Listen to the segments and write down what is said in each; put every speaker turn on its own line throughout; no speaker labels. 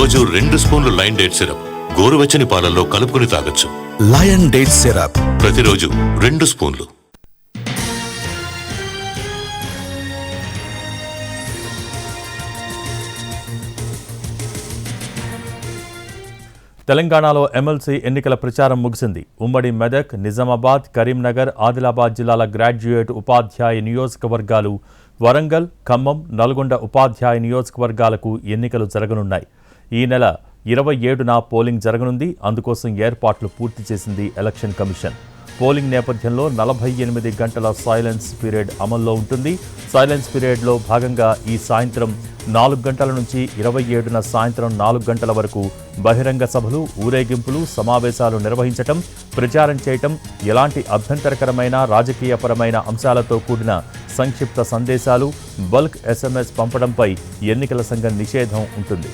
రోజు 2 స్పూన్లు lion date syrup గోరువెచ్చని పాలల్లో కలుపుకుని తాగొచ్చు.
లయన్ డేట్ సిరప్
ప్రతిరోజు 2 స్పూన్లు.
తెలంగాణలో ఎమ్మెల్సీ ఎన్నికల ప్రచారం ముగిసింది. ఉమ్మడి మెదక్, నిజామాబాద్, కరీంనగర్, ఆదిలాబాద్ జిల్లాల గ్రాడ్యుయేట్ ఉపాధ్యాయ నియోజకవర్గాలు, వరంగల్, ఖమ్మం, నల్గొండ ఉపాధ్యాయ నియోజకవర్గాలకు ఎన్నికలు జరగనున్నాయి. ఈ నెల 27న పోలింగ్ జరగనుంది. అందుకోసం ఏర్పాట్లు పూర్తి చేసింది ఎలక్షన్ కమిషన్. పోలింగ్ నేపథ్యంలో 48 గంటల సైలెన్స్ పీరియడ్ అమల్లో ఉంటుంది. సైలెన్స్ పీరియడ్లో భాగంగా ఈ సాయంత్రం 4 గంటల నుంచి 27న సాయంత్రం 4 గంటల వరకు బహిరంగ సభలు, ఊరేగింపులు, సమావేశాలు నిర్వహించటం, ప్రచారం చేయటం, ఎలాంటి అభ్యంతరకరమైన రాజకీయపరమైన అంశాలతో కూడిన సంక్షిప్త సందేశాలు, బల్క్ SMS పంపడంపై ఎన్నికల సంఘం నిషేధం ఉంటుంది.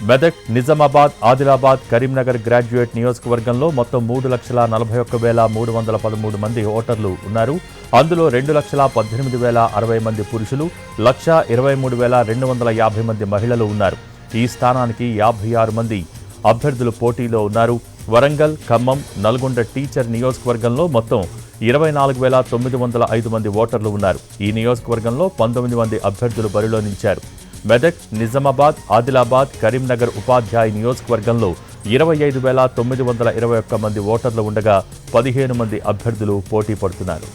మెదక్, నిజామాబాద్, ఆదిలాబాద్, కరీంనగర్ గ్రాడ్యుయేట్ నియోజకవర్గంలో మొత్తం 3,41,313 మంది ఓటర్లు ఉన్నారు. అందులో 2,18,060 మంది పురుషులు, 1,23,250 మంది మహిళలు ఉన్నారు. ఈ స్థానానికి 56 మంది అభ్యర్థులు పోటీలో ఉన్నారు. వరంగల్, ఖమ్మం, నల్గొండ టీచర్ నియోజకవర్గంలో మొత్తం 24,905 మంది ఓటర్లు ఉన్నారు. ఈ నియోజకవర్గంలో 19 మంది అభ్యర్థులు బరిలో నిలిచారు. మెదక్, నిజామాబాద్, ఆదిలాబాద్, కరీంనగర్ ఉపాధ్యాయ నియోజకవర్గంలో 25,921 మంది ఓటర్లు ఉండగా 15 మంది అభ్యర్థులు పోటీ పడుతున్నారు.